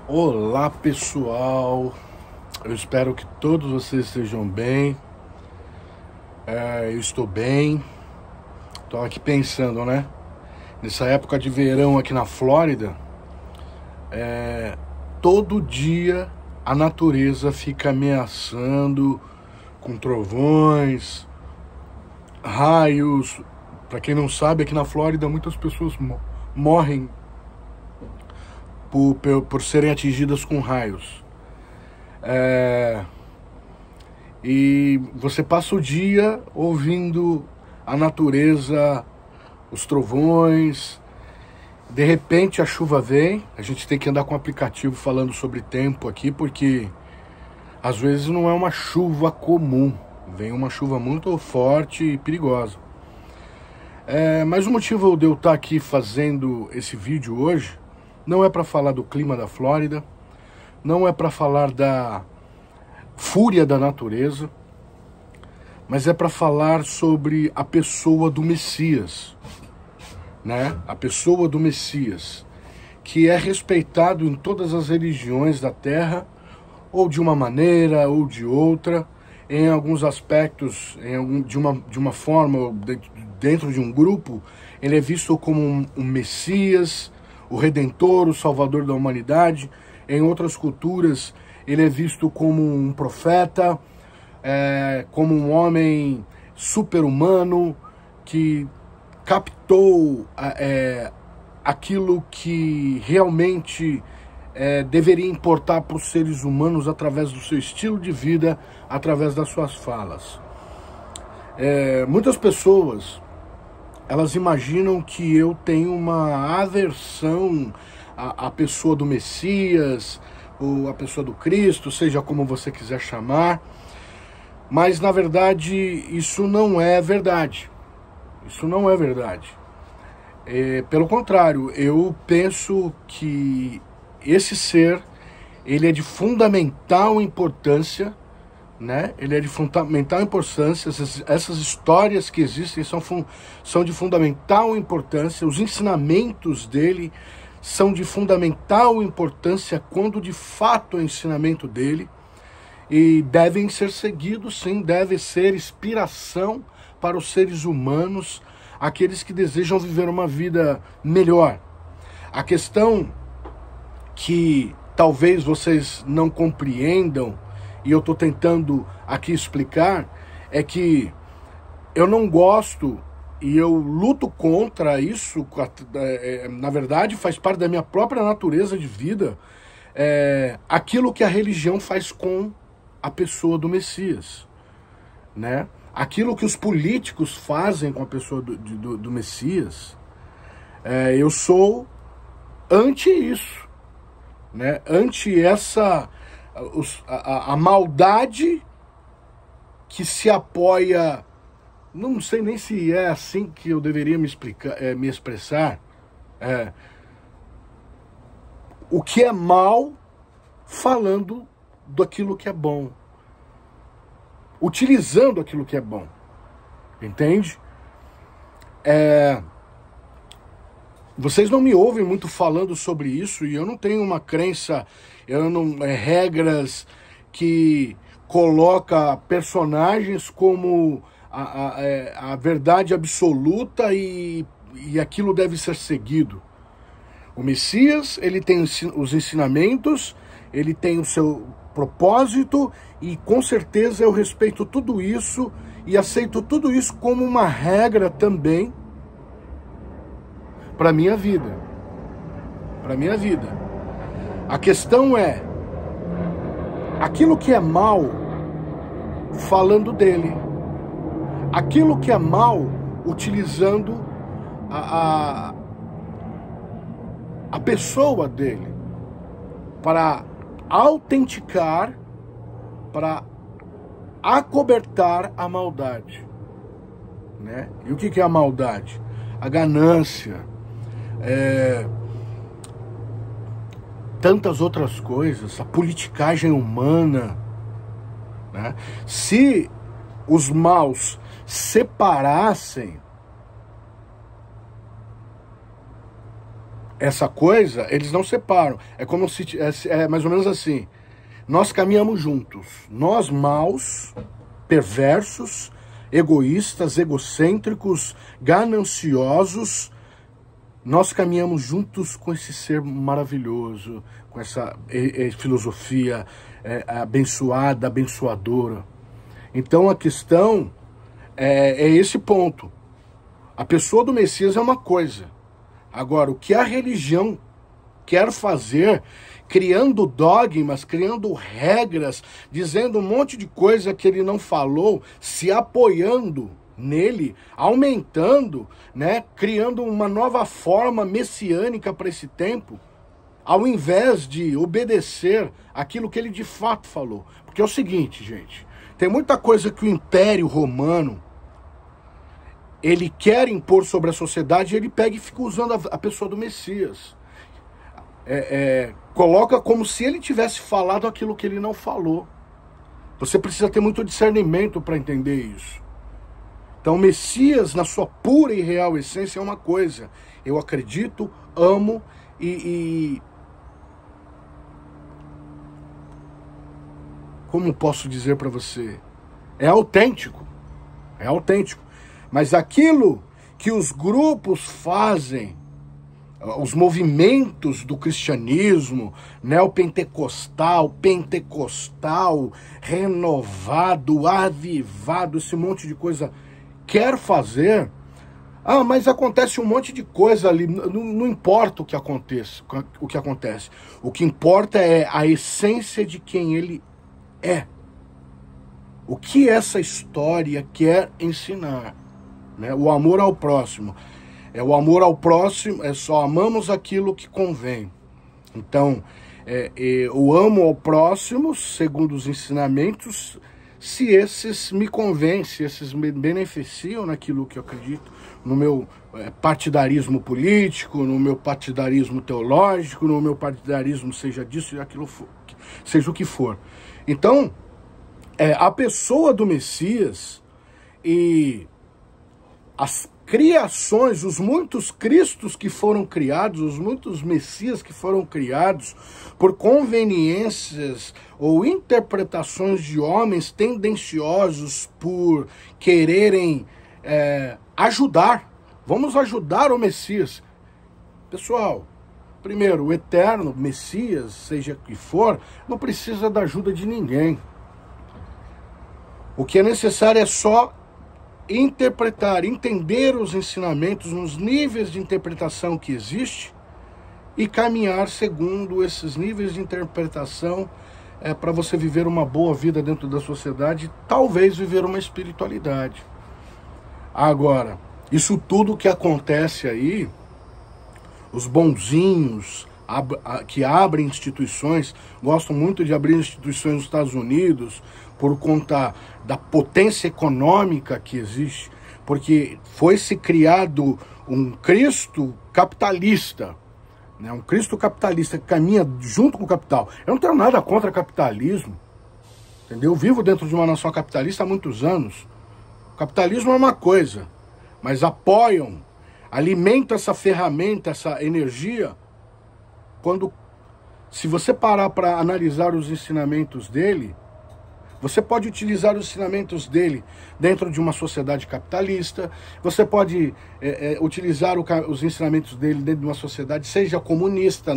Olá pessoal, eu espero que todos vocês estejam bem. Eu estou bem. Estou aqui pensando, né? Nessa época de verão aqui na Flórida, todo dia a natureza fica ameaçando com trovões, raios. Para quem não sabe, aqui na Flórida muitas pessoas morrem por serem atingidas com raios. E você passa o dia ouvindo a natureza, os trovões. De repente a chuva vem. A gente tem que andar com um aplicativo falando sobre tempo aqui, porque às vezes não é uma chuva comum, vem uma chuva muito forte e perigosa. Mas o motivo de eu estar aqui fazendo esse vídeo hoje não é para falar do clima da Flórida, não é para falar da fúria da natureza, mas é para falar sobre a pessoa do Messias, né? A pessoa do Messias, que é respeitado em todas as religiões da terra, ou de uma maneira ou de outra, em alguns aspectos, de uma forma, dentro de um grupo, ele é visto como um Messias, o Redentor, o Salvador da humanidade. Em outras culturas, ele é visto como um profeta, como um homem super-humano que captou aquilo que realmente deveria importar para os seres humanos através do seu estilo de vida, através das suas falas. Muitas pessoas, elas imaginam que eu tenho uma aversão à pessoa do Messias, ou à pessoa do Cristo, seja como você quiser chamar, mas na verdade isso não é verdade. Isso não é verdade. Pelo contrário, eu penso que esse ser, ele é de fundamental importância, né? Ele é de fundamental importância. Essas histórias que existem são de fundamental importância. Os ensinamentos dele são de fundamental importância quando de fato é o ensinamento dele, e devem ser seguidos, sim, deve ser inspiração para os seres humanos, aqueles que desejam viver uma vida melhor. A questão que talvez vocês não compreendam, e eu estou tentando aqui explicar, é que eu não gosto e eu luto contra isso. Na verdade, faz parte da minha própria natureza de vida, aquilo que a religião faz com a pessoa do Messias, né? Aquilo que os políticos fazem com a pessoa do Messias. Eu sou anti isso, né? Anti a maldade que se apoia. Não sei nem se é assim que eu deveria me expressar. O que é mal falando daquilo que é bom, utilizando aquilo que é bom, entende? Vocês não me ouvem muito falando sobre isso, e eu não tenho uma crença, regras que coloca personagens como a verdade absoluta e aquilo deve ser seguido. O Messias, ele tem os ensinamentos, ele tem o seu propósito, e com certeza eu respeito tudo isso e aceito tudo isso como uma regra também para minha vida. Para minha vida. A questão é aquilo que é mal, falando dele. Aquilo que é mal, utilizando a pessoa dele para autenticar, para acobertar a maldade, né? E o que é a maldade? A ganância, tantas outras coisas, a politicagem humana, né? Se os maus separassem essa coisa, eles não separam. É como se... É mais ou menos assim. Nós caminhamos juntos. Nós maus, perversos, egoístas, egocêntricos, gananciosos, nós caminhamos juntos com esse ser maravilhoso, com essa filosofia abençoada, abençoadora. Então a questão é esse ponto. A pessoa do Messias é uma coisa. Agora, o que a religião quer fazer, criando dogmas, criando regras, dizendo um monte de coisa que ele não falou, se apoiando nele, aumentando, né, criando uma nova forma messiânica para esse tempo, ao invés de obedecer aquilo que ele de fato falou. Porque é o seguinte, gente, tem muita coisa que o Império Romano ele quer impor sobre a sociedade, e ele pega e fica usando a pessoa do Messias. Coloca como se ele tivesse falado aquilo que ele não falou. Você precisa ter muito discernimento para entender isso. Então, o Messias, na sua pura e real essência, é uma coisa. Eu acredito, amo como posso dizer para você? É autêntico. É autêntico. Mas aquilo que os grupos fazem, os movimentos do cristianismo, neopentecostal, pentecostal, renovado, avivado, esse monte de coisa quer fazer, mas acontece um monte de coisa ali, não importa o que acontece. O que importa é a essência de quem ele é. O que essa história quer ensinar, né? O amor ao próximo. O amor ao próximo, só amamos aquilo que convém. Então, eu amo ao próximo, segundo os ensinamentos, se esses me convêm, se esses me beneficiam naquilo que eu acredito, no meu partidarismo político, no meu partidarismo teológico, no meu partidarismo seja disso e aquilo, seja o que for. Então, a pessoa do Messias e as criações, os muitos cristos que foram criados, os muitos messias que foram criados por conveniências ou interpretações de homens tendenciosos por quererem ajudar. Vamos ajudar o Messias. Pessoal, primeiro, o eterno Messias, seja que for, não precisa da ajuda de ninguém. O que é necessário é só interpretar, entender os ensinamentos nos níveis de interpretação que existe e caminhar segundo esses níveis de interpretação para você viver uma boa vida dentro da sociedade, talvez viver uma espiritualidade. Agora, isso tudo que acontece aí, os bonzinhos que abrem instituições, gostam muito de abrir instituições nos Estados Unidos, por conta da potência econômica que existe, porque foi-se criado um Cristo capitalista, né? Um Cristo capitalista que caminha junto com o capital. Eu não tenho nada contra capitalismo, entendeu? Eu vivo dentro de uma nação capitalista há muitos anos. O capitalismo é uma coisa, mas apoiam, alimentam essa ferramenta, essa energia, se você parar para analisar os ensinamentos dele, você pode utilizar os ensinamentos dele dentro de uma sociedade capitalista, você pode utilizar os ensinamentos dele dentro de uma sociedade, seja comunista,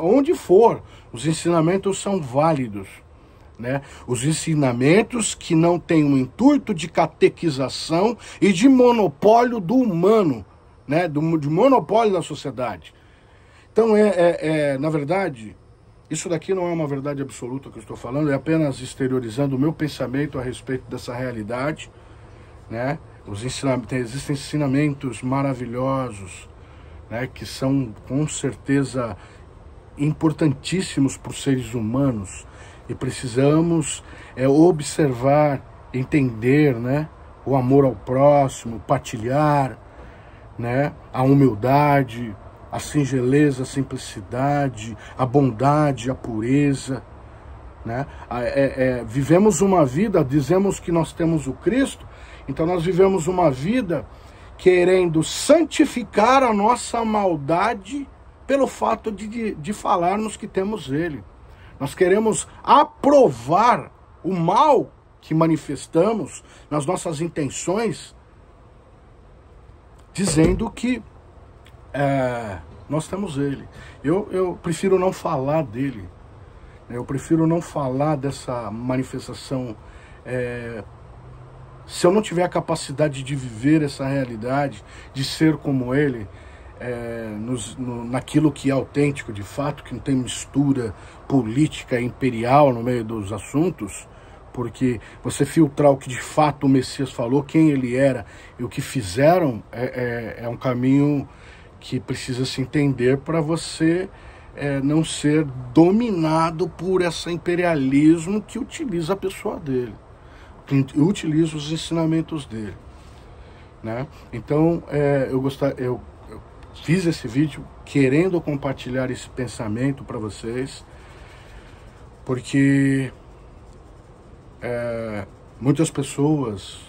onde for, os ensinamentos são válidos, né? Os ensinamentos que não têm o intuito de catequização e de monopólio do humano, né? De monopólio da sociedade. Então, na verdade, isso daqui não é uma verdade absoluta que eu estou falando, é apenas exteriorizando o meu pensamento a respeito dessa realidade, né? Existem ensinamentos maravilhosos, né, que são com certeza importantíssimos para os seres humanos e precisamos observar, entender, né, o amor ao próximo, partilhar, né, a humildade, a singeleza, a simplicidade, a bondade, a pureza, né? Vivemos uma vida, dizemos que nós temos o Cristo, então nós vivemos uma vida querendo santificar a nossa maldade pelo fato de falarmos que temos ele. Nós queremos aprovar o mal que manifestamos nas nossas intenções, dizendo que nós temos ele. Eu prefiro não falar dele. Eu prefiro não falar dessa manifestação. Se eu não tiver a capacidade de viver essa realidade, de ser como ele, naquilo que é autêntico de fato, que não tem mistura política imperial no meio dos assuntos, porque você filtrar o que de fato o Messias falou, quem ele era e o que fizeram, é um caminho que precisa se entender para você não ser dominado por esse imperialismo que utiliza a pessoa dele, que utiliza os ensinamentos dele, né? Então, eu fiz esse vídeo querendo compartilhar esse pensamento para vocês, porque muitas pessoas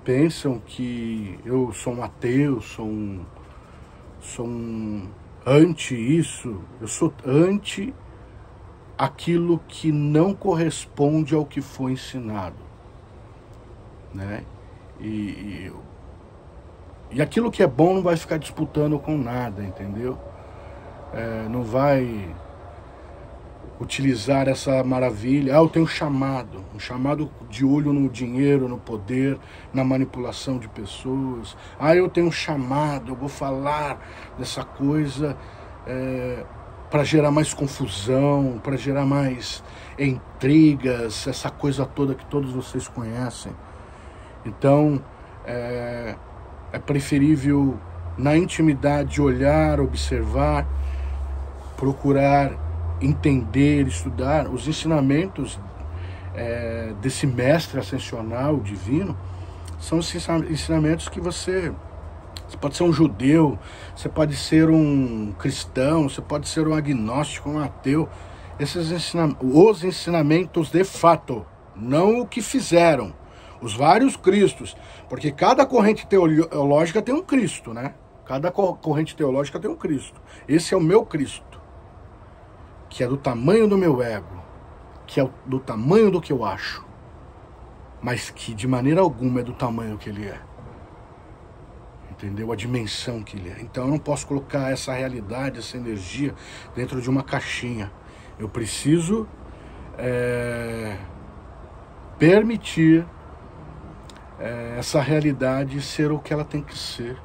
pensam que eu sou um ateu, sou um anti isso, eu sou anti aquilo que não corresponde ao que foi ensinado, né? E aquilo que é bom não vai ficar disputando com nada, entendeu? Não vai utilizar essa maravilha. Eu tenho um chamado de olho no dinheiro, no poder, na manipulação de pessoas. Eu tenho um chamado, eu vou falar dessa coisa para gerar mais confusão, para gerar mais intrigas, essa coisa toda que todos vocês conhecem. Então, é preferível, na intimidade, olhar, observar, procurar entender, estudar os ensinamentos desse mestre ascensional divino. São ensinamentos que você pode ser um judeu, você pode ser um cristão, você pode ser um agnóstico, um ateu. Os ensinamentos de fato, não o que fizeram. Os vários Cristos, porque cada corrente teológica tem um Cristo, né? Cada corrente teológica tem um Cristo. Esse é o meu Cristo, que é do tamanho do meu ego, que é do tamanho do que eu acho, mas que de maneira alguma é do tamanho que ele é. Entendeu? A dimensão que ele é. Então eu não posso colocar essa realidade, essa energia dentro de uma caixinha. Eu preciso permitir essa realidade ser o que ela tem que ser,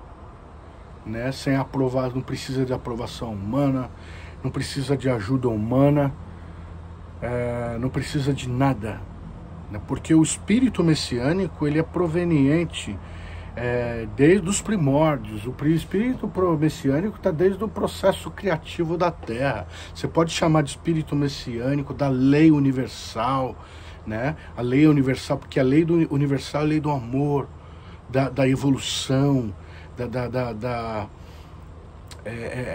né? Sem aprovar, não precisa de aprovação humana, não precisa de ajuda humana, não precisa de nada, né? Porque o espírito messiânico, ele é proveniente desde os primórdios. O espírito messiânico está desde o processo criativo da Terra. Você pode chamar de espírito messiânico, da lei universal, né? A lei universal, porque a lei universal é a lei do amor, da evolução,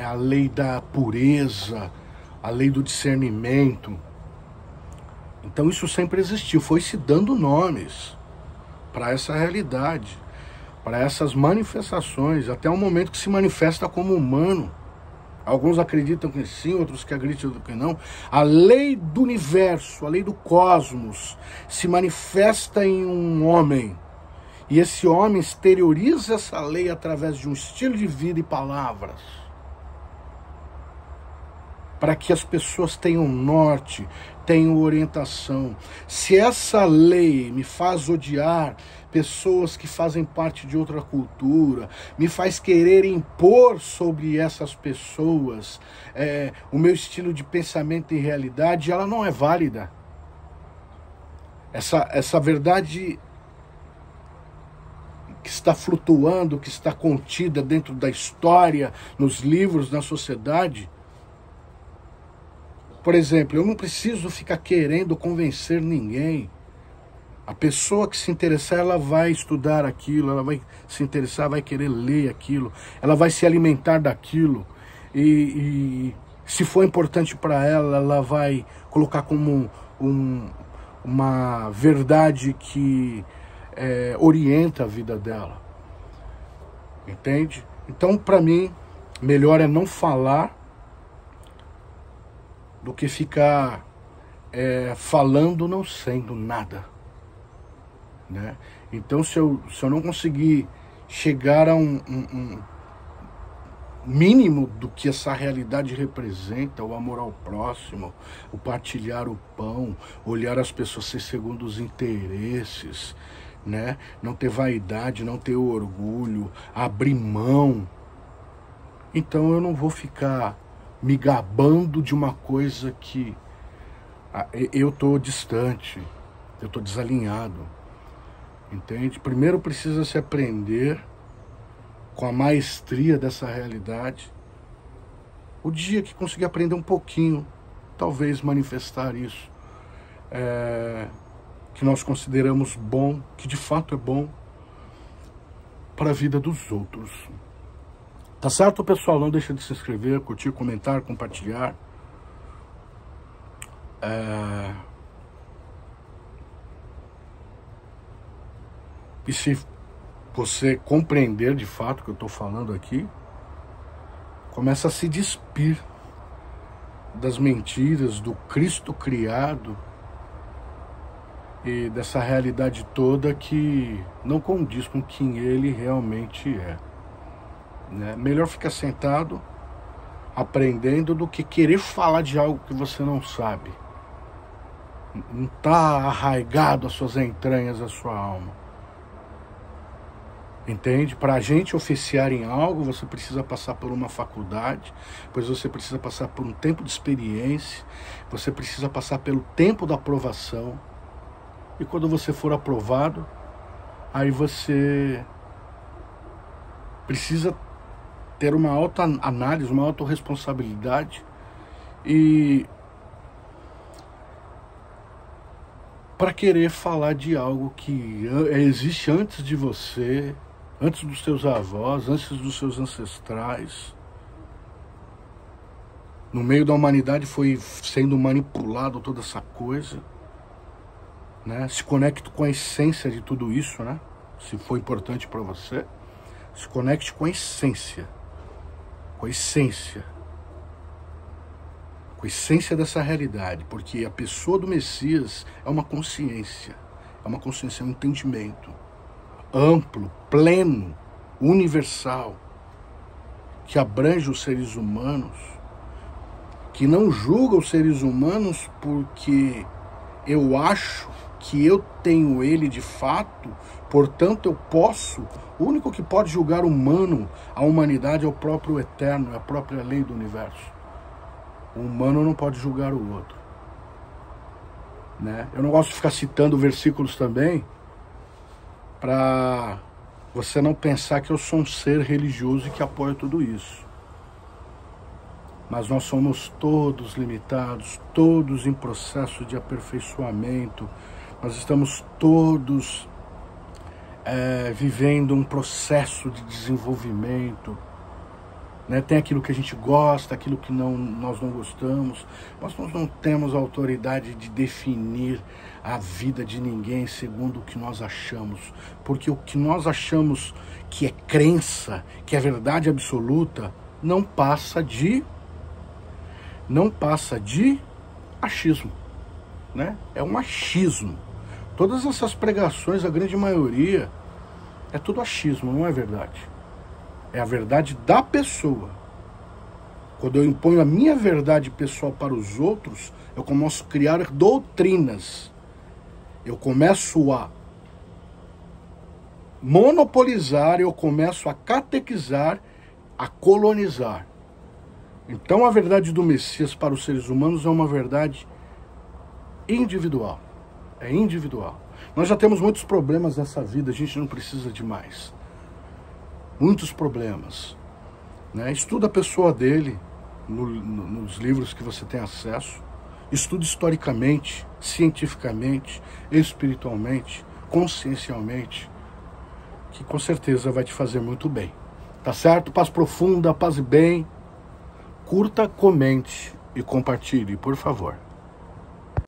a lei da pureza, a lei do discernimento. Então isso sempre existiu, foi se dando nomes para essa realidade, para essas manifestações, até o momento que se manifesta como humano. Alguns acreditam que sim, outros que acreditam que não. A lei do universo, a lei do cosmos, se manifesta em um homem. E esse homem exterioriza essa lei através de um estilo de vida e palavras, para que as pessoas tenham norte, tenham orientação. Se essa lei me faz odiar pessoas que fazem parte de outra cultura, me faz querer impor sobre essas pessoas o meu estilo de pensamento e realidade, ela não é válida. Essa verdade que está flutuando, que está contida dentro da história, nos livros, na sociedade. Por exemplo, eu não preciso ficar querendo convencer ninguém. A pessoa que se interessar, ela vai estudar aquilo, ela vai se interessar, vai querer ler aquilo, ela vai se alimentar daquilo. E se for importante para ela, ela vai colocar como uma verdade que orienta a vida dela. Entende? Então, para mim, melhor é não falar do que ficar falando não sendo nada, né? Então, se eu não conseguir chegar a um mínimo do que essa realidade representa, o amor ao próximo, o partilhar o pão, olhar as pessoas segundo os interesses, né? Não ter vaidade, não ter orgulho, abrir mão. Então eu não vou ficar me gabando de uma coisa que eu tô distante, eu tô desalinhado, entende? Primeiro precisa se aprender com a maestria dessa realidade. O dia que conseguir aprender um pouquinho, talvez manifestar isso, que nós consideramos bom, que de fato é bom para a vida dos outros. Tá certo, pessoal? Não deixa de se inscrever, curtir, comentar, compartilhar. E se você compreender de fato o que eu estou falando aqui, começa a se despir das mentiras, do Cristo criado e dessa realidade toda que não condiz com quem ele realmente é, né? Melhor ficar sentado aprendendo do que querer falar de algo que você não sabe. Não está arraigado às suas entranhas, à sua alma. Entende? Para a gente oficiar em algo, você precisa passar por uma faculdade, depois você precisa passar por um tempo de experiência, você precisa passar pelo tempo da aprovação. E quando você for aprovado, aí você precisa ter uma autoanálise, uma autorresponsabilidade e para querer falar de algo que existe antes de você, antes dos seus avós, antes dos seus ancestrais. No meio da humanidade foi sendo manipulado toda essa coisa, né? Se conecte com a essência de tudo isso, né? Se for importante para você, se conecte com a essência. Com a essência. Com a essência dessa realidade. Porque a pessoa do Messias é uma consciência. É uma consciência, é um entendimento amplo, pleno, universal, que abrange os seres humanos, que não julga os seres humanos porque eu acho que eu tenho ele de fato, portanto eu posso. O único que pode julgar humano, a humanidade, é o próprio Eterno, é a própria lei do universo. O humano não pode julgar o outro, né? Eu não gosto de ficar citando versículos também, para você não pensar que eu sou um ser religioso e que apoia tudo isso. Mas nós somos todos limitados, todos em processo de aperfeiçoamento. Nós estamos todos vivendo um processo de desenvolvimento, né? Tem aquilo que a gente gosta, aquilo que nós não gostamos, mas nós não temos a autoridade de definir a vida de ninguém segundo o que nós achamos, porque o que nós achamos que é crença, que é verdade absoluta, não passa de achismo, né? É um achismo. Todas essas pregações, a grande maioria, é tudo achismo, não é verdade. É a verdade da pessoa. Quando eu imponho a minha verdade pessoal para os outros, eu começo a criar doutrinas. Eu começo a monopolizar, eu começo a catequizar, a colonizar. Então a verdade do Messias para os seres humanos é uma verdade individual. É individual. Nós já temos muitos problemas nessa vida, a gente não precisa de mais. Muitos problemas, né? Estuda a pessoa dele nos livros que você tem acesso. Estuda historicamente, cientificamente, espiritualmente, consciencialmente, que com certeza vai te fazer muito bem. Tá certo? Paz profunda, paz e bem. Curta, comente e compartilhe, por favor.